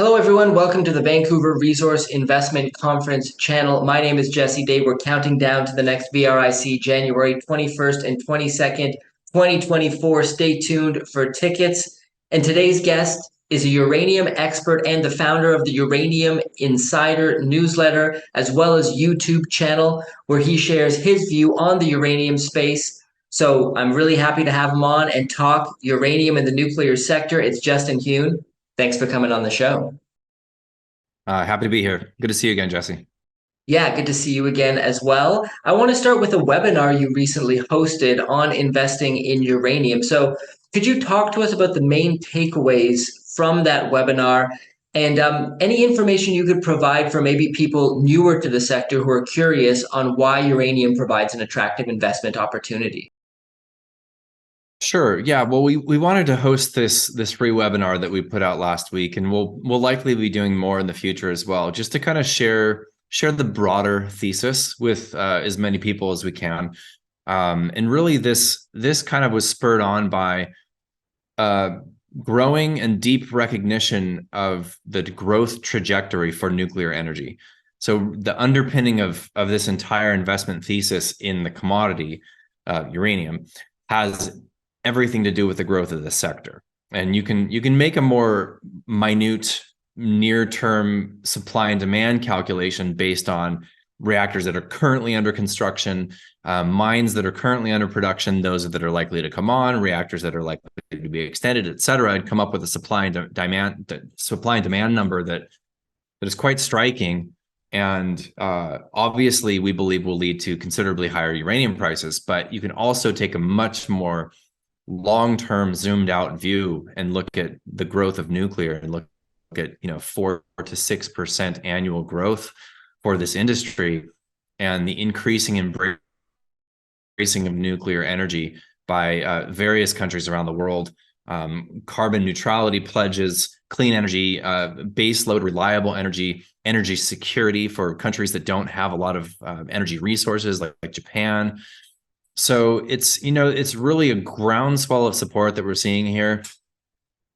Hello, everyone. Welcome to the Vancouver Resource Investment Conference channel. My name is Jesse Day. We're counting down to the next VRIC, January 21st and 22nd, 2024. Stay tuned for tickets. And today's guest is a uranium expert and the founder of the Uranium Insider newsletter, as well as YouTube channel, where he shares his view on the uranium space. So I'm really happy to have him on and talk uranium in the nuclear sector. It's Justin Huhn. Thanks for coming on the show. Happy to be here. Good to see you again, Jesse. Yeah, good to see you again as well. I want to start with a webinar you recently hosted on investing in uranium. So, could you talk to us about the main takeaways from that webinar and any information you could provide for maybe people newer to the sector who are curious on why uranium provides an attractive investment opportunity? Sure. Yeah. Well, we wanted to host this free webinar that we put out last week, and we'll likely be doing more in the future as well, just to kind of share the broader thesis with as many people as we can. And really, this kind of was spurred on by growing and deep recognition of the growth trajectory for nuclear energy. So the underpinning of this entire investment thesis in the commodity uranium has everything to do with the growth of the sector. And you can make a more minute near-term supply and demand calculation based on reactors that are currently under construction, mines that are currently under production, those that are likely to come on, reactors that are likely to be extended, et cetera, and come up with a supply and demand number that is quite striking. And obviously, we believe will lead to considerably higher uranium prices. But you can also take a much more long-term zoomed out view and look at the growth of nuclear and look at 4 to 6% annual growth for this industry and the increasing embracing of nuclear energy by various countries around the world, carbon neutrality pledges, clean energy, baseload reliable energy security for countries that don't have a lot of energy resources like Japan. So it's really a groundswell of support that we're seeing here.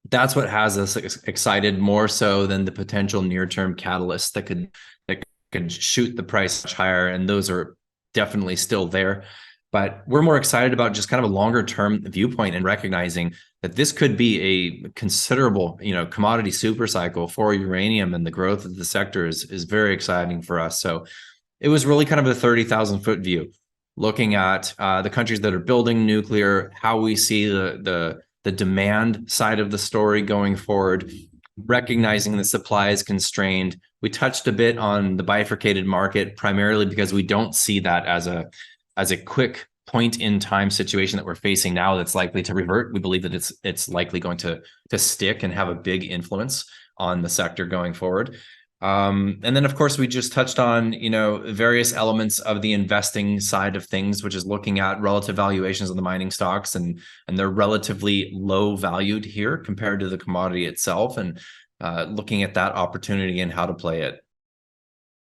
That's what has us excited more so than the potential near-term catalysts that could shoot the price much higher, and those are definitely still there. But we're more excited about just kind of a longer-term viewpoint and recognizing that this could be a considerable, commodity super cycle for uranium, and the growth of the sector is very exciting for us. So it was really kind of a 30,000-foot view, looking at the countries that are building nuclear, how we see the demand side of the story going forward, recognizing the supply is constrained. We touched a bit on the bifurcated market, primarily because we don't see that as a quick point in time situation that we're facing now that's likely to revert. We believe that it's likely going to stick and have a big influence on the sector going forward. And then, of course, we just touched on, various elements of the investing side of things, which is looking at relative valuations of the mining stocks, and they're relatively low valued here compared to the commodity itself, and looking at that opportunity and how to play it.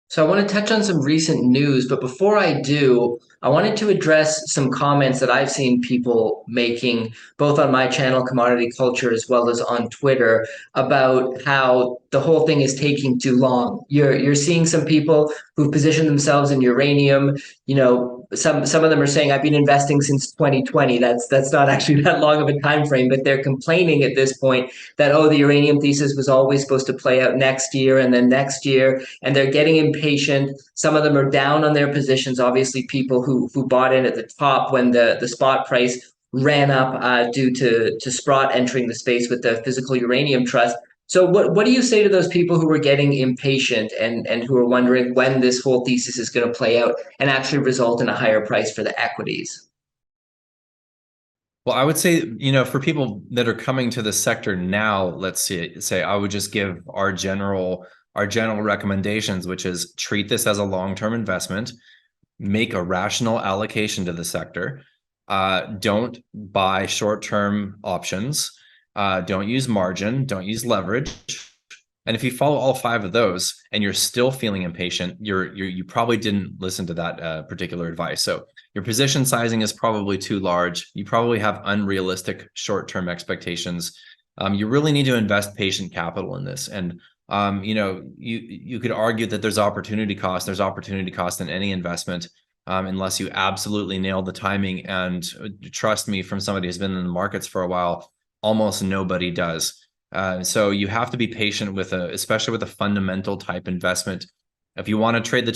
So I want to touch on some recent news, but before I do, I wanted to address some comments that I've seen people making both on my channel, Commodity Culture, as well as on Twitter, about how the whole thing is taking too long. You're seeing some people who've positioned themselves in uranium. Some of them are saying, I've been investing since 2020. That's not actually that long of a time frame, but they're complaining at this point that, oh, the uranium thesis was always supposed to play out next year and then next year, and they're getting impatient. Some of them are down on their positions. Obviously, people who bought in at the top when the spot price ran up due to Sprott entering the space with the Physical Uranium Trust. So what do you say to those people who are getting impatient and who are wondering when this whole thesis is going to play out and actually result in a higher price for the equities? Well, I would say, for people that are coming to the sector now, let's say I would just give our general recommendations, which is treat this as a long-term investment, make a rational allocation to the sector, don't buy short-term options, don't use margin, don't use leverage. And if you follow all 5 of those and you're still feeling impatient, you probably didn't listen to that particular advice. So your position sizing is probably too large. You probably have unrealistic short-term expectations. You really need to invest patient capital in this. And You could argue that there's opportunity cost. There's opportunity cost in any investment, unless you absolutely nail the timing. And trust me, from somebody who's been in the markets for a while, almost nobody does. So you have to be patient with especially with a fundamental type investment. If you want to trade the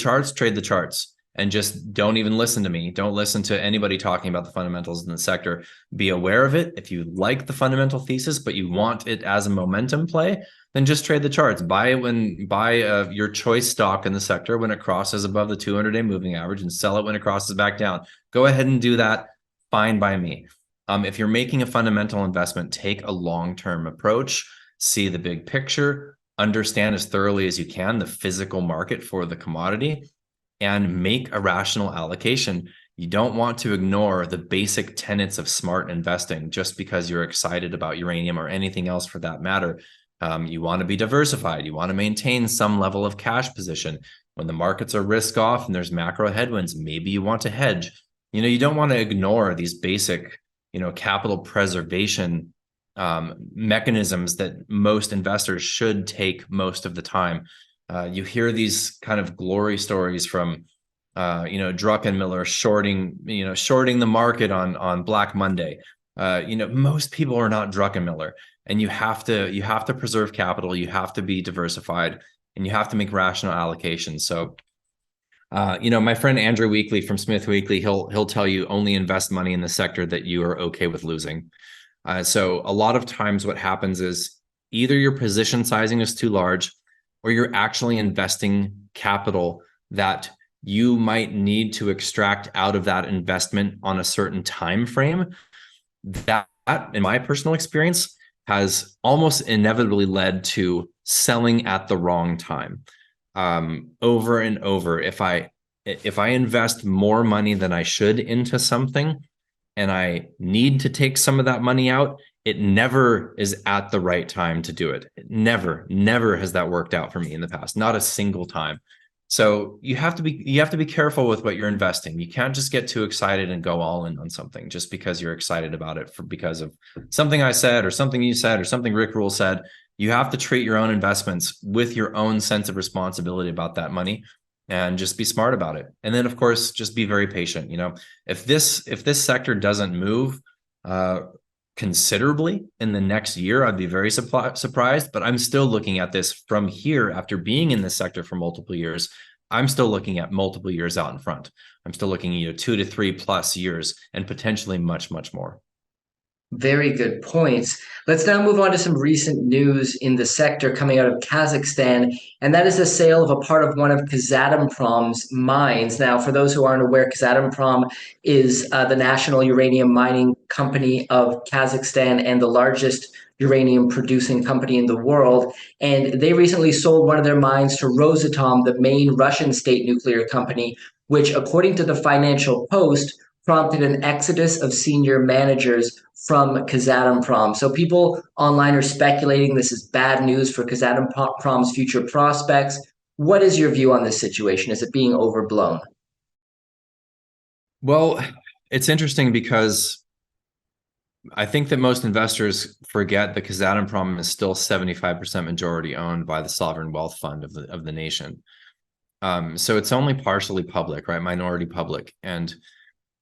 charts, and just don't even listen to me. Don't listen to anybody talking about the fundamentals in the sector. Be aware of it. If you like the fundamental thesis, but you want it as a momentum play, then just trade the charts. Buy your choice stock in the sector when it crosses above the 200-day moving average, and sell it when it crosses back down. Go ahead and do that. Fine by me. If you're making a fundamental investment, take a long-term approach, see the big picture, understand as thoroughly as you can the physical market for the commodity, and make a rational allocation. You don't want to ignore the basic tenets of smart investing just because you're excited about uranium or anything else for that matter. You want to be diversified. You want to maintain some level of cash position. When the markets are risk off and there's macro headwinds, maybe you want to hedge. You don't want to ignore these basic, capital preservation mechanisms that most investors should take most of the time. You hear these kind of glory stories from, Druckenmiller shorting the market on Black Monday. Most people are not Druckenmiller, and you have to preserve capital. You have to be diversified, and you have to make rational allocations. So, my friend Andrew Weekly from Smith Weekly, he'll tell you only invest money in the sector that you are okay with losing. So a lot of times what happens is either your position sizing is too large, or you're actually investing capital that you might need to extract out of that investment on a certain time frame. That, in my personal experience, has almost inevitably led to selling at the wrong time. Over and over, if I invest more money than I should into something, and I need to take some of that money out, it never is at the right time to do it. Never has that worked out for me in the past, not a single time. So you have to be careful with what you're investing. You can't just get too excited and go all in on something just because you're excited about it because of something I said or something you said or something Rick Rule said. You have to treat your own investments with your own sense of responsibility about that money, and just be smart about it. And then, of course, just be very patient. If this sector doesn't move considerably in the next year, I'd be very surprised. But I'm still looking at this from here after being in this sector for multiple years. I'm still looking at multiple years out in front. I'm still looking at 2 to 3+ years and potentially much, much more. Very good points. Let's now move on to some recent news in the sector coming out of Kazakhstan, and that is the sale of a part of one of Kazatomprom's mines. Now, for those who aren't aware, Kazatomprom is the national uranium mining company of Kazakhstan and the largest uranium producing company in the world. And they recently sold one of their mines to Rosatom, the main Russian state nuclear company, which, according to the Financial Post, prompted an exodus of senior managers from Kazatomprom. So people online are speculating this is bad news for Kazatomprom's future prospects. What is your view on this situation? Is it being overblown? Well, it's interesting because I think that most investors forget that Kazatomprom is still 75% majority owned by the sovereign wealth fund of the nation. So it's only partially public, right? Minority public, and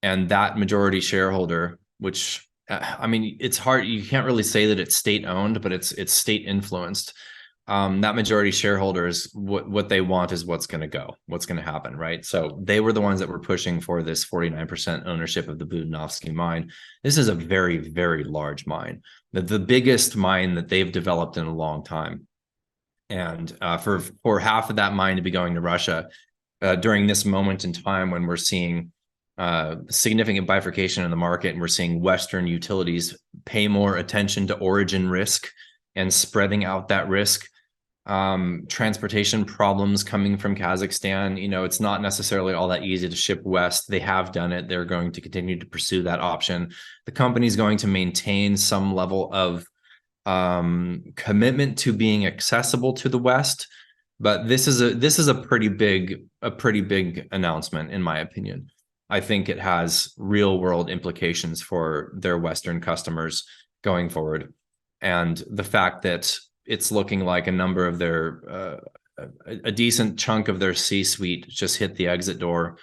that majority shareholder, which it's hard. You can't really say that it's state owned, but it's state influenced. That majority shareholders, what they want is what's going to happen, right? So they were the ones that were pushing for this 49% ownership of the Budanovsky mine. This is a very, very large mine, the biggest mine that they've developed in a long time. And for half of that mine to be going to Russia during this moment in time when we're seeing significant bifurcation in the market, and we're seeing Western utilities pay more attention to origin risk and spreading out that risk. Transportation problems coming from Kazakhstan, it's not necessarily all that easy to ship west. They have done it. They're going to continue to pursue that option. The company's going to maintain some level of commitment to being accessible to the West, but this is a pretty big announcement, in my opinion. I think it has real world implications for their Western customers going forward. And the fact that it's looking like a number of their a decent chunk of their C-suite just hit the exit door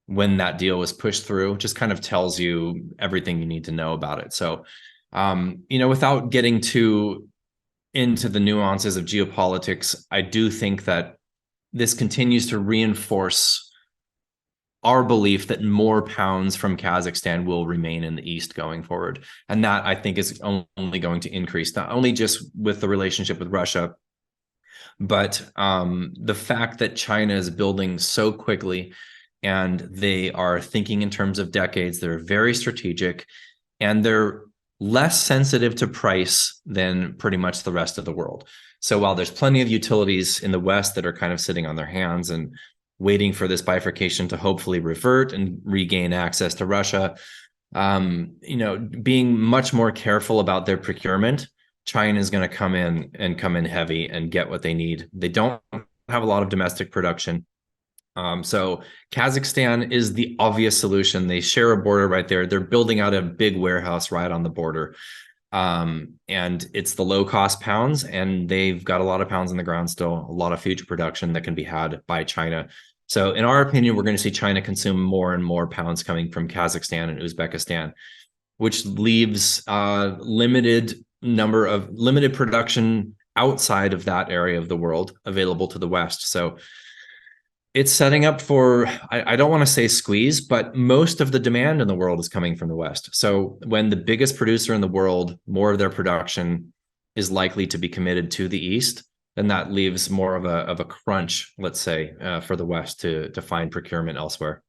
when that deal was pushed through. Just kind of tells you everything you need to know about it. So, without getting too into the nuances of geopolitics, I do think that this continues to reinforce our belief that more pounds from Kazakhstan will remain in the East going forward. And that, I think, is only going to increase, not only just with the relationship with Russia, but the fact that China is building so quickly and they are thinking in terms of decades. They're very strategic, and they're less sensitive to price than pretty much the rest of the world. So while there's plenty of utilities in the West that are kind of sitting on their hands and waiting for this bifurcation to hopefully revert and regain access to Russia, being much more careful about their procurement, China is going to come in heavy and get what they need. They don't have a lot of domestic production. So Kazakhstan is the obvious solution. They share a border right there. They're building out a big warehouse right on the border. And it's the low cost pounds, and they've got a lot of pounds in the ground still, a lot of future production that can be had by China. So in our opinion, we're going to see China consume more and more pounds coming from Kazakhstan and Uzbekistan, which leaves limited production outside of that area of the world available to the West. So it's setting up for, I don't want to say squeeze, but most of the demand in the world is coming from the West. So when the biggest producer in the world, more of their production is likely to be committed to the East, then that leaves more of a crunch, let's say, for the West to find procurement elsewhere.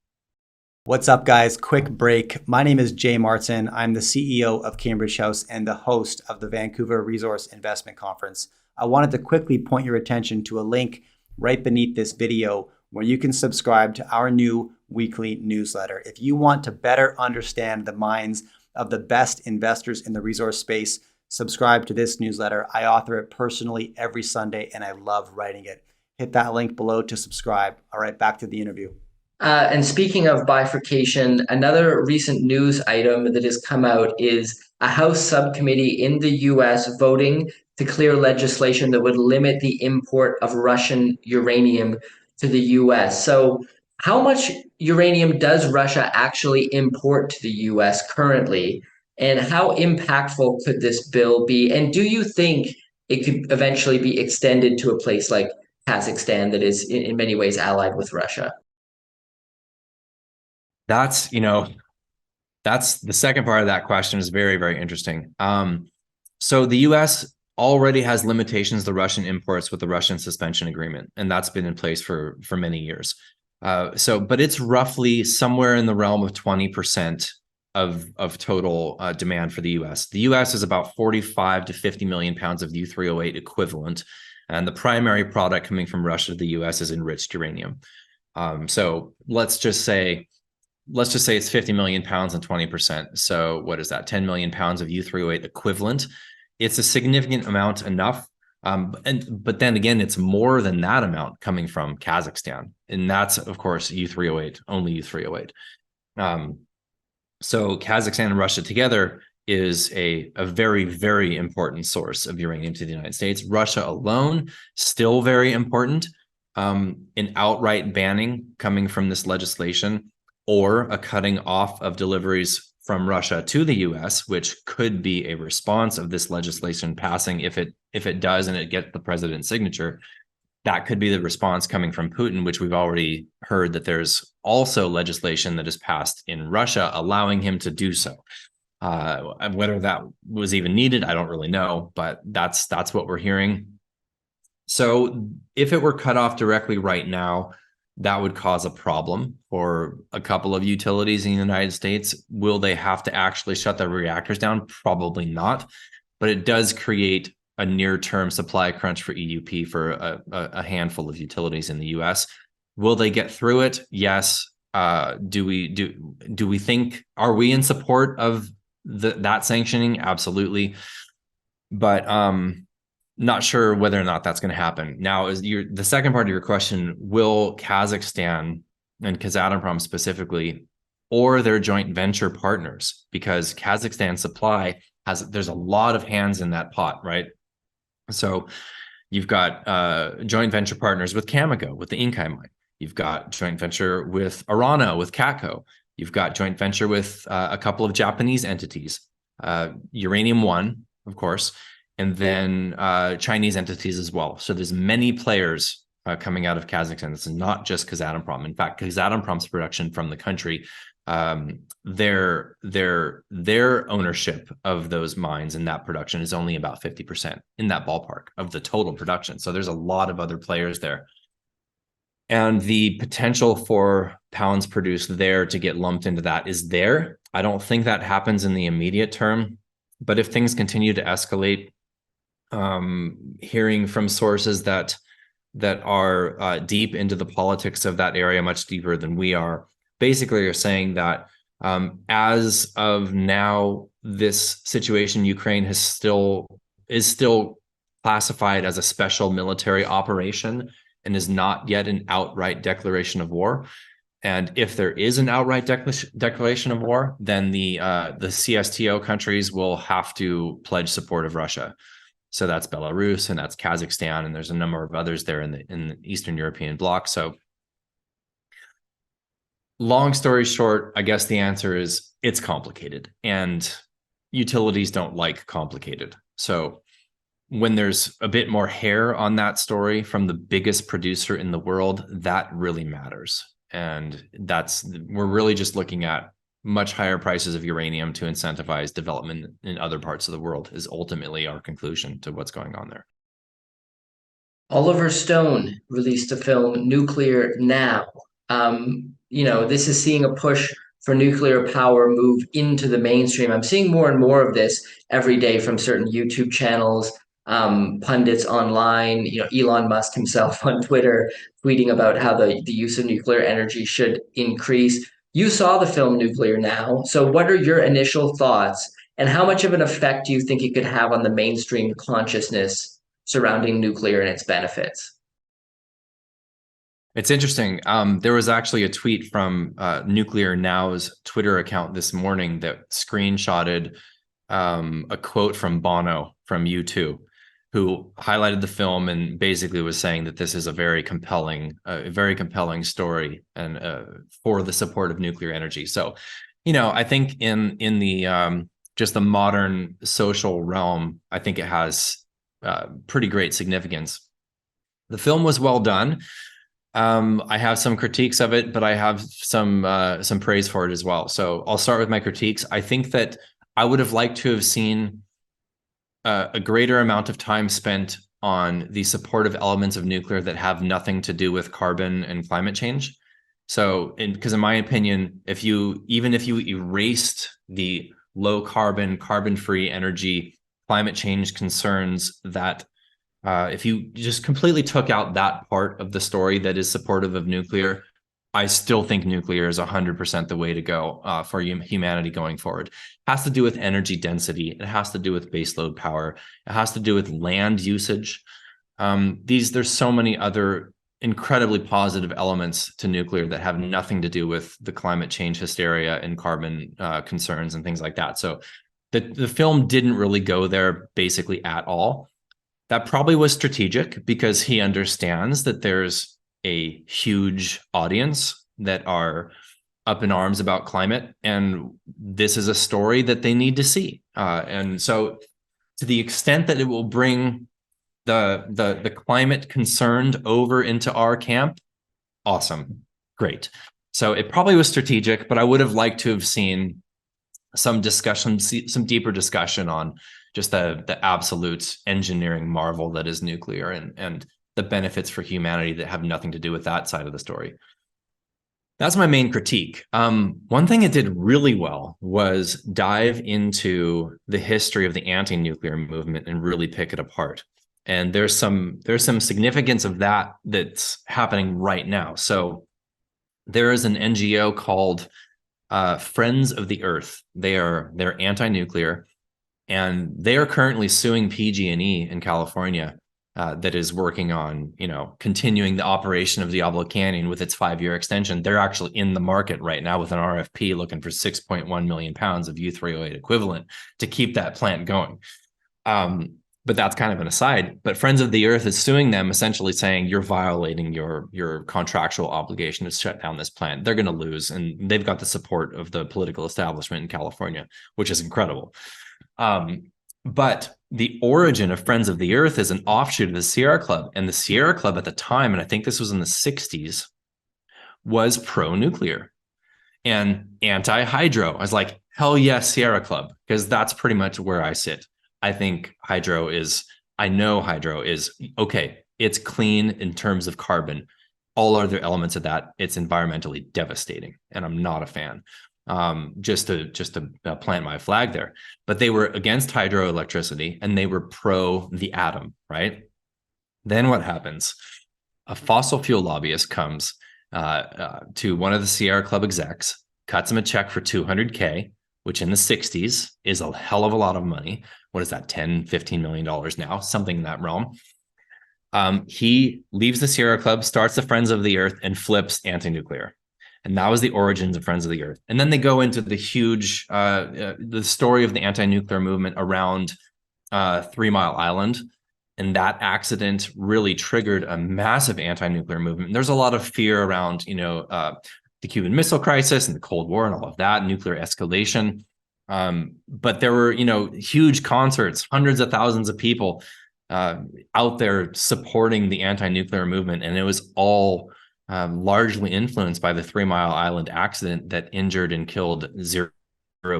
What's up, guys? Quick break. My name is Jay Martin. I'm the CEO of Cambridge House and the host of the Vancouver Resource Investment Conference. I wanted to quickly point your attention to a link right beneath this video where you can subscribe to our new weekly newsletter. If you want to better understand the minds of the best investors in the resource space, subscribe to this newsletter. I author it personally every Sunday, and I love writing it. Hit that link below to subscribe. All right, back to the interview. And speaking of bifurcation, another recent news item that has come out is a House subcommittee in the US voting to clear legislation that would limit the import of Russian uranium to the US. So how much uranium does Russia actually import to the US currently? And how impactful could this bill be? And do you think it could eventually be extended to a place like Kazakhstan that is in many ways allied with Russia? That's the second part of that question is very, very interesting. So the US already has limitations to Russian imports with the Russian suspension agreement, and that's been in place for many years. But it's roughly somewhere in the realm of 20% of total demand for the US. The US is about 45 to 50 million pounds of U3O8 equivalent, and the primary product coming from Russia to the US is enriched uranium. So let's just say it's 50 million pounds and 20%. So what is that? 10 million pounds of U3O8 equivalent. It's a significant amount enough. But then again, it's more than that amount coming from Kazakhstan. And that's, of course, U3O8, only U3O8. So Kazakhstan and Russia together is a very, very important source of uranium to the United States. Russia alone, still very important. An outright banning coming from this legislation, or a cutting off of deliveries from Russia to the US, which could be a response of this legislation passing if it does and it gets the president's signature. That could be the response coming from Putin, which we've already heard that there's also legislation that is passed in Russia allowing him to do so. Whether that was even needed, I don't really know, but that's what we're hearing. So if it were cut off directly right now, that would cause a problem for a couple of utilities in the United States. Will they have to actually shut their reactors down? Probably not, but it does create a near-term supply crunch for EUP for a handful of utilities in the US. Will they get through it? Yes. Do we think, are we in support of that sanctioning? Absolutely. But not sure whether or not that's going to happen. Now, the second part of your question, will Kazakhstan and Kazatomprom specifically, or their joint venture partners, because Kazakhstan supply there's a lot of hands in that pot, right? So you've got joint venture partners with Cameco, with the Inkai mine. You've got joint venture with Orano, with Catco. You've got joint venture with a couple of Japanese entities, Uranium One, of course, and then Chinese entities as well. So there's many players coming out of Kazakhstan. This is not just Kazatomprom. In fact, Kazatomprom's production from the country, their ownership of those mines and that production is only about 50%, in that ballpark of the total production. So there's a lot of other players there. And the potential for pounds produced there to get lumped into that is there. I don't think that happens in the immediate term, but if things continue to escalate, hearing from sources that are deep into the politics of that area, much deeper than we are, basically are saying that as of now, this situation in Ukraine is still classified as a special military operation and is not yet an outright declaration of war. And if there is an outright declaration of war, then the CSTO countries will have to pledge support of Russia. So that's Belarus and that's Kazakhstan, and there's a number of others there in the Eastern European bloc. So long story short, I guess the answer is it's complicated, and utilities don't like complicated. So when there's a bit more hair on that story from the biggest producer in the world, that really matters. And we're really just looking at much higher prices of uranium to incentivize development in other parts of the world is ultimately our conclusion to what's going on there. Oliver Stone released a film, Nuclear Now. This is seeing a push for nuclear power move into the mainstream. I'm seeing more and more of this every day from certain YouTube channels, pundits online, Elon Musk himself on Twitter tweeting about how the use of nuclear energy should increase. You saw the film Nuclear Now. So what are your initial thoughts, and how much of an effect do you think it could have on the mainstream consciousness surrounding nuclear and its benefits? It's interesting. There was actually a tweet from Nuclear Now's Twitter account this morning that screenshotted a quote from Bono from U2, who highlighted the film and basically was saying that this is a very compelling story and for the support of nuclear energy. So, I think in the just the modern social realm, I think it has pretty great significance. The film was well done. I have some critiques of it, but I have some praise for it as well. So I'll start with my critiques. I think that I would have liked to have seen a greater amount of time spent on the supportive elements of nuclear that have nothing to do with carbon and climate change. So, because in my opinion, even if you erased the low carbon, carbon-free energy, climate change concerns, that if you just completely took out that part of the story that is supportive of nuclear, I still think nuclear is 100% the way to go for humanity going forward. It has to do with energy density. It has to do with baseload power. It has to do with land usage. There's so many other incredibly positive elements to nuclear that have nothing to do with the climate change hysteria and carbon concerns and things like that. So the film didn't really go there basically at all. That probably was strategic because he understands that there's a huge audience that are up in arms about climate, and this is a story that they need to see. And so to the extent that it will bring the climate concerned over into our camp, awesome, great. So it probably was strategic, but I would have liked to have seen some discussion, some deeper discussion on just the absolute engineering marvel that is nuclear and the benefits for humanity that have nothing to do with that side of the story. That's my main critique. One thing it did really well was dive into the history of the anti-nuclear movement and really pick it apart. And there's some significance of that that's happening right now. So there is an NGO called Friends of the Earth. They're anti-nuclear, and they are currently suing PG&E in California that is working on, continuing the operation of Diablo Canyon with its 5-year extension. They're actually in the market right now with an RFP looking for 6.1 million pounds of U3O8 equivalent to keep that plant going. But But that's kind of an aside. But Friends of the Earth is suing them, essentially saying you're violating your contractual obligation to shut down this plant. They're going to lose, and they've got the support of the political establishment in California, which is incredible. But the origin of Friends of the Earth is an offshoot of the Sierra Club, and the Sierra Club at the time, and I think this was in the 60s, was pro-nuclear and anti-hydro. I was like, hell yes, Sierra Club, because that's pretty much where I sit. I think I know hydro is okay. It's clean in terms of carbon. All other elements of that, it's environmentally devastating, and I'm not a fan. Just to plant my flag there. But they were against hydroelectricity, and they were pro the atom, right? Then what happens? A fossil fuel lobbyist comes to one of the Sierra Club execs, cuts him a check for $200K, which in the 60s is a hell of a lot of money. What is that, $10-15 million now? Something in that realm. He leaves the Sierra Club, starts the Friends of the Earth, and flips anti-nuclear. And that was the origins of Friends of the Earth. And then they go into the huge, the story of the anti-nuclear movement around 3 Mile Island. And that accident really triggered a massive anti-nuclear movement. There's a lot of fear around, the Cuban Missile Crisis and the Cold War and all of that, nuclear escalation. But there were, huge concerts, hundreds of thousands of people out there supporting the anti-nuclear movement. And it was all largely influenced by the 3 Mile Island accident that injured and killed 0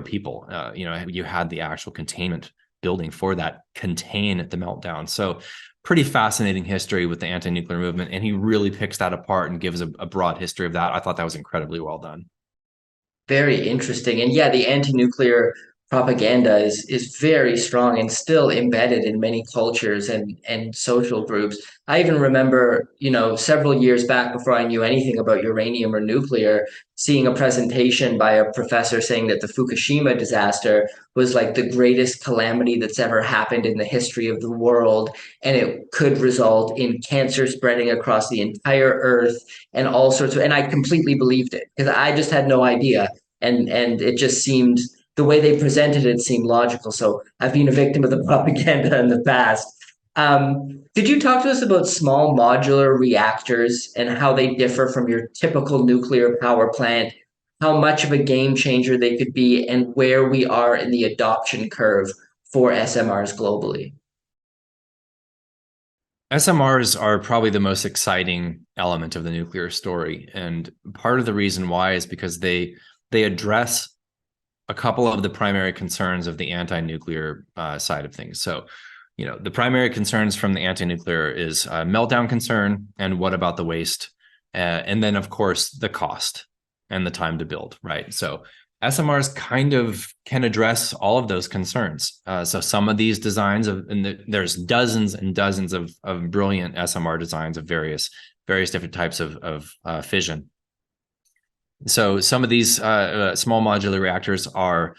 people. You had the actual containment building for that contain the meltdown. So pretty fascinating history with the anti-nuclear movement. And he really picks that apart and gives a broad history of that. I thought that was incredibly well done. Very interesting. And yeah, the anti-nuclear propaganda is very strong and still embedded in many cultures and social groups. I even remember, several years back before I knew anything about uranium or nuclear, seeing a presentation by a professor saying that the Fukushima disaster was like the greatest calamity that's ever happened in the history of the world. And it could result in cancer spreading across the entire earth and all sorts of, and I completely believed it because I just had no idea. And it just seemed, the way they presented it seemed logical. So I've been a victim of the propaganda in the past. Could you talk to us about small modular reactors and how they differ from your typical nuclear power plant, how much of a game changer they could be, and where we are in the adoption curve for SMRs globally? SMRs are probably the most exciting element of the nuclear story. And part of the reason why is because they address a couple of the primary concerns of the anti-nuclear side of things. So, the primary concerns from the anti-nuclear is meltdown concern, and what about the waste? And then, of course, the cost and the time to build, right? So SMRs kind of can address all of those concerns. So some of these designs there's dozens and dozens of brilliant SMR designs of various different types of fission. So some of these small modular reactors are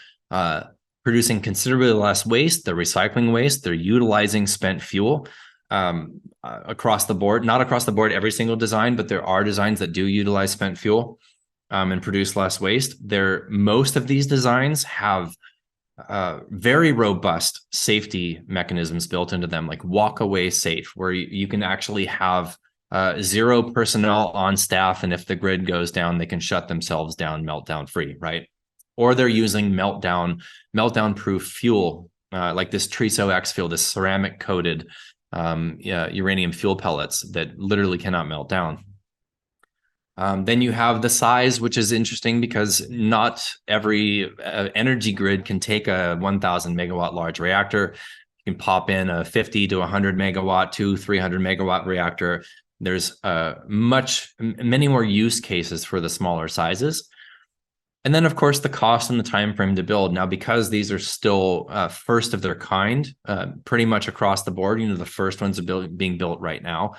producing considerably less waste. They're recycling waste. They're utilizing spent fuel across the board. Not across the board every single design, but there are designs that do utilize spent fuel and produce less waste. Most of these designs have very robust safety mechanisms built into them, like walk-away safe, where you can actually have 0 personnel on staff, and if the grid goes down, they can shut themselves down meltdown free, right? Or they're using meltdown proof fuel, like this Triso X fuel, this ceramic coated uranium fuel pellets that literally cannot melt down. Then you have the size, which is interesting because not every energy grid can take a 1,000 megawatt large reactor. You can pop in a 50 to 100 megawatt, 300 megawatt reactor. There's many more use cases for the smaller sizes. And then, of course, the cost and the time frame to build. Now, because these are still first of their kind, pretty much across the board, the first ones are being built right now.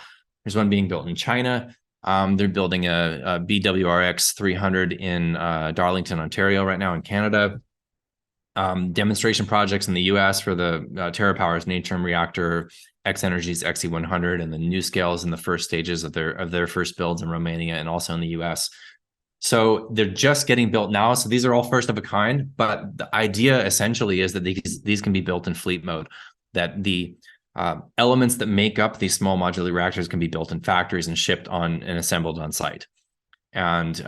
There's one being built in China. They're building a BWRX 300 in Darlington, Ontario right now in Canada. Demonstration projects in the US for the TerraPower's Natrium reactor, X Energy's XE100, and the NuScale's in the first stages of their first builds in Romania and also in the US. So they're just getting built now. So these are all first of a kind, but the idea essentially is that these can be built in fleet mode, that the elements that make up these small modular reactors can be built in factories and shipped on and assembled on site. And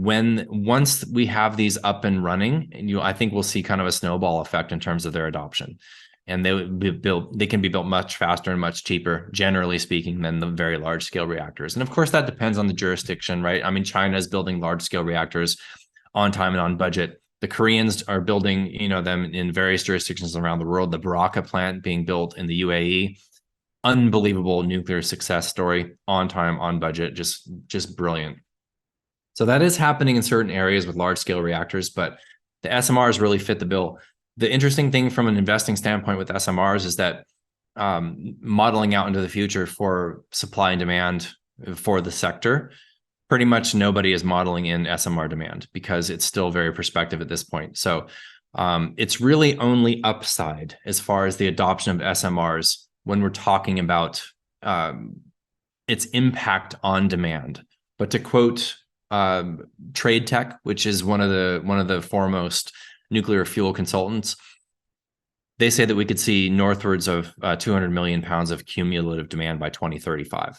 once we have these up and running, I think we'll see kind of a snowball effect in terms of their adoption. And they can be built much faster and much cheaper, generally speaking, than the very large scale reactors. And of course, that depends on the jurisdiction, right? I mean, China is building large scale reactors on time and on budget. The Koreans are building, them in various jurisdictions around the world. The VRIC plant being built in the UAE, unbelievable nuclear success story, on time, on budget, just brilliant. So that is happening in certain areas with large scale reactors, but the SMRs really fit the bill. The interesting thing from an investing standpoint with SMRs is that modeling out into the future for supply and demand for the sector, pretty much nobody is modeling in SMR demand because it's still very prospective at this point. So it's really only upside as far as the adoption of SMRs when we're talking about its impact on demand. But to quote Trade Tech, which is one of the foremost nuclear fuel consultants, they say that we could see northwards of 200 million pounds of cumulative demand by 2035.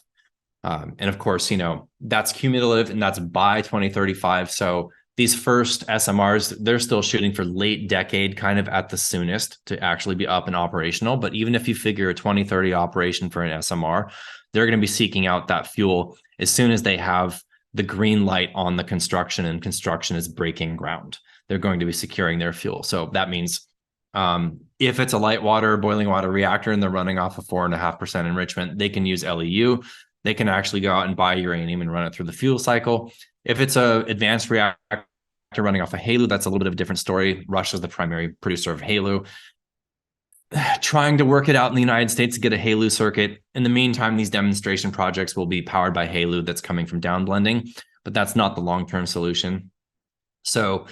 And of course, that's cumulative and that's by 2035. So these first SMRs, they're still shooting for late decade, kind of at the soonest, to actually be up and operational. But even if you figure a 2030 operation for an SMR, they're going to be seeking out that fuel as soon as they have the green light on the construction and construction is breaking ground. They're going to be securing their fuel. So that means if it's a light water, boiling water reactor and they're running off of 4.5% enrichment, they can use LEU. They can actually go out and buy uranium and run it through the fuel cycle. If it's an advanced reactor running off of HALEU, that's a little bit of a different story. Russia's the primary producer of HALEU. Trying to work it out in the United States to get a HALEU circuit. In the meantime, these demonstration projects will be powered by HALEU that's coming from downblending, but that's not the long-term solution. So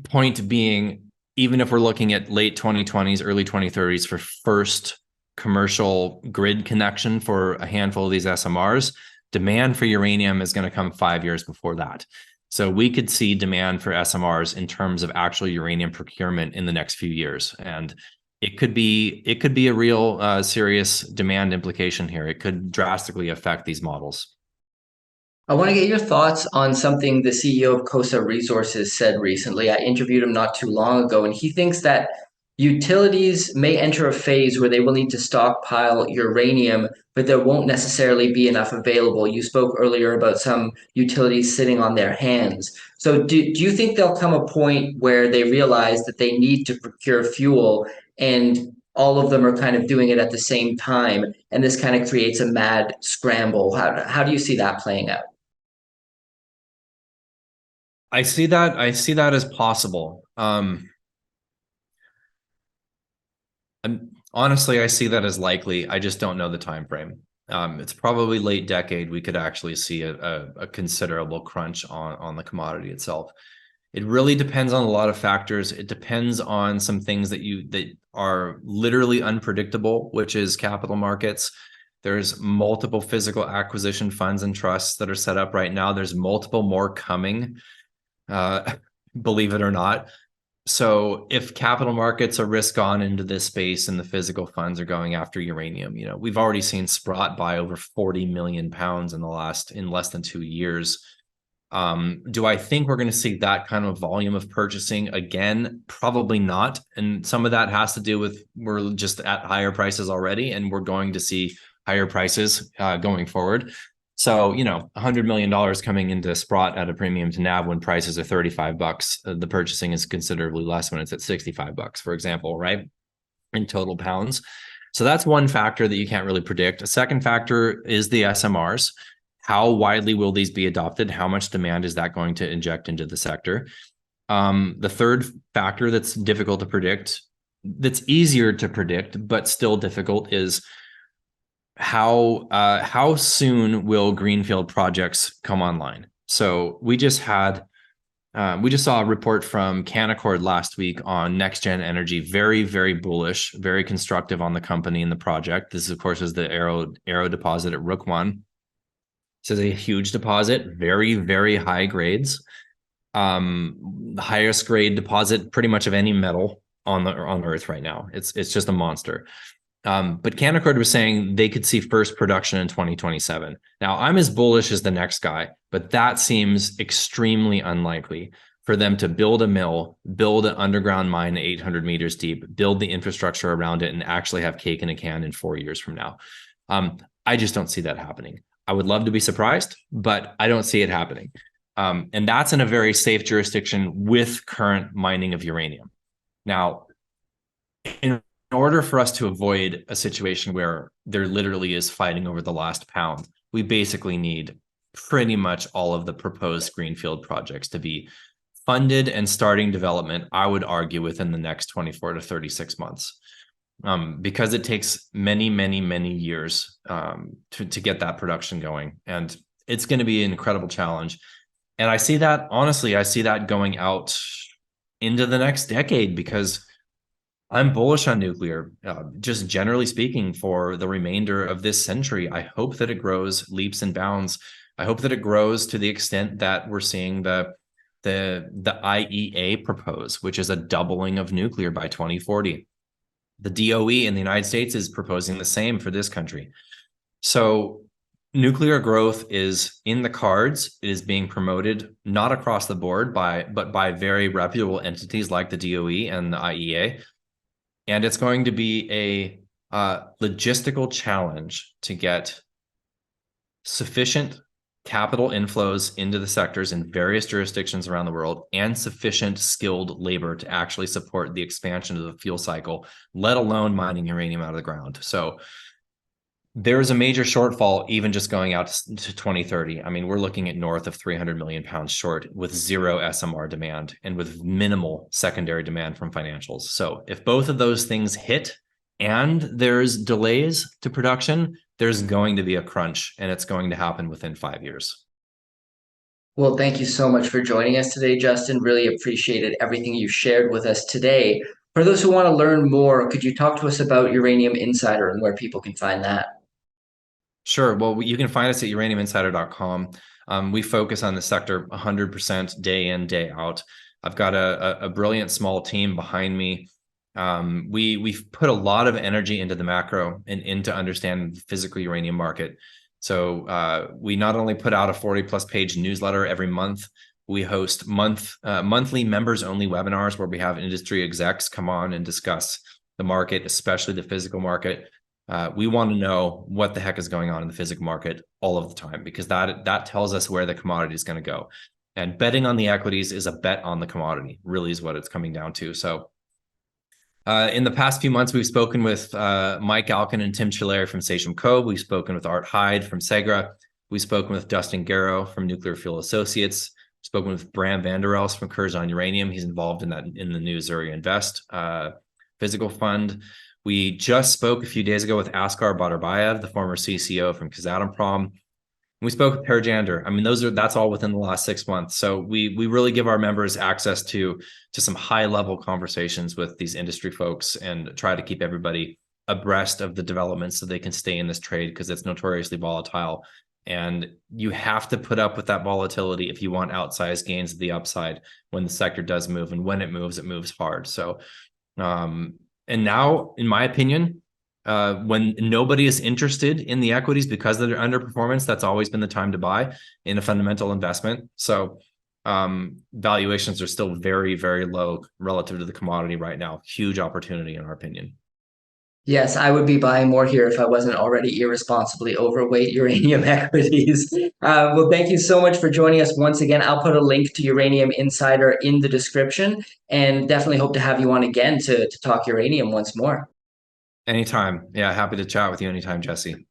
point being, even if we're looking at late 2020s, early 2030s for first commercial grid connection for a handful of these SMRs, demand for uranium is going to come 5 years before that. So we could see demand for SMRs in terms of actual uranium procurement in the next few years. And it could be a real serious demand implication here. It could drastically affect these models. I want to get your thoughts on something the CEO of Cosa Resources said recently. I interviewed him not too long ago, and he thinks that utilities may enter a phase where they will need to stockpile uranium, but there won't necessarily be enough available. You spoke earlier about some utilities sitting on their hands. So do you think there'll come a point where they realize that they need to procure fuel and all of them are kind of doing it at the same time, and this kind of creates a mad scramble? How do you see that playing out? I see that as possible. Honestly, I see that as likely. I just don't know the time frame. It's probably late decade. We could actually see a considerable crunch on the commodity itself. It really depends on a lot of factors. It depends on some things that are literally unpredictable, which is capital markets. There's multiple physical acquisition funds and trusts that are set up right now. There's multiple more coming, believe it or not. So if capital markets are risk on into this space and the physical funds are going after uranium, we've already seen Sprott buy over 40 million pounds in less than 2 years. Do I think we're going to see that kind of volume of purchasing again? Probably not. And some of that has to do with we're just at higher prices already, and we're going to see higher prices going forward. So, $100 million coming into Sprott at a premium to NAV when prices are $35. The purchasing is considerably less when it's at $65, for example, right? In total pounds. So that's one factor that you can't really predict. A second factor is the SMRs. How widely will these be adopted? How much demand is that going to inject into the sector? The third factor that's difficult to predict, that's easier to predict, but still difficult, is how soon will greenfield projects come online? So we just saw a report from Canaccord last week on Next Gen Energy, very, very bullish, very constructive on the company and the project. This, of course, is the Arrow deposit at Rook 1. This is a huge deposit, very, very high grades, the highest grade deposit pretty much of any metal on Earth right now. It's just a monster. But Canaccord was saying they could see first production in 2027. Now, I'm as bullish as the next guy, but that seems extremely unlikely for them to build a mill, build an underground mine 800 meters deep, build the infrastructure around it, and actually have cake in a can in 4 years from now. I just don't see that happening. I would love to be surprised, but I don't see it happening. And that's in a very safe jurisdiction with current mining of uranium. Now, in order for us to avoid a situation where there literally is fighting over the last pound, we basically need pretty much all of the proposed greenfield projects to be funded and starting development, I would argue, within the next 24 to 36 months. Because it takes many, many, many years to get that production going. And it's going to be an incredible challenge. And I see that, honestly, I see that going out into the next decade because I'm bullish on nuclear, just generally speaking, for the remainder of this century. I hope that it grows leaps and bounds. I hope that it grows to the extent that we're seeing the IEA propose, which is a doubling of nuclear by 2040. The DOE in the United States is proposing the same for this country. So nuclear growth is in the cards. It is being promoted not across the board but by very reputable entities like the DOE and the IEA. And it's going to be a logistical challenge to get sufficient capital inflows into the sectors in various jurisdictions around the world and sufficient skilled labor to actually support the expansion of the fuel cycle, let alone mining uranium out of the ground. So there's a major shortfall even just going out to 2030. I mean, we're looking at north of 300 million pounds short with zero SMR demand and with minimal secondary demand from financials. So if both of those things hit and there's delays to production, there's going to be a crunch, and it's going to happen within 5 years. Well, thank you so much for joining us today, Justin. Really appreciated everything you shared with us today. For those who want to learn more, could you talk to us about Uranium Insider and where people can find that? Sure. Well, you can find us at uraniuminsider.com. We focus on the sector 100% day in, day out. I've got a brilliant small team behind me. We've put a lot of energy into the macro and into understanding the physical uranium market. So we not only put out a 40+ page newsletter every month, we host monthly members only webinars where we have industry execs come on and discuss the market, especially the physical market. We want to know what the heck is going on in the physical market all of the time, because that tells us where the commodity is going to go. And betting on the equities is a bet on the commodity, really is what it's coming down to. So in the past few months, we've spoken with Mike Alkin and Tim Chilleri from Sachem Cove. We've spoken with Art Hyde from Segra. We've spoken with Dustin Garrow from Nuclear Fuel Associates. We've spoken with Bram Vanderels from Curzon Uranium. He's involved in the new Zuri Invest physical fund. We just spoke a few days ago with Askar Badarbayev, the former CCO from Kazatomprom. We spoke with Per Jander. I mean, that's all within the last 6 months. So we really give our members access to some high level conversations with these industry folks and try to keep everybody abreast of the developments so they can stay in this trade, because it's notoriously volatile. And you have to put up with that volatility if you want outsized gains at the upside when the sector does move. And when it moves hard. So, and now, in my opinion, when nobody is interested in the equities because of their underperformance, that's always been the time to buy in a fundamental investment. So valuations are still very, very low relative to the commodity right now. Huge opportunity, in our opinion. Yes, I would be buying more here if I wasn't already irresponsibly overweight uranium equities. Well, thank you so much for joining us once again. I'll put a link to Uranium Insider in the description, and definitely hope to have you on again to talk uranium once more. Anytime. Yeah, happy to chat with you anytime, Jesse.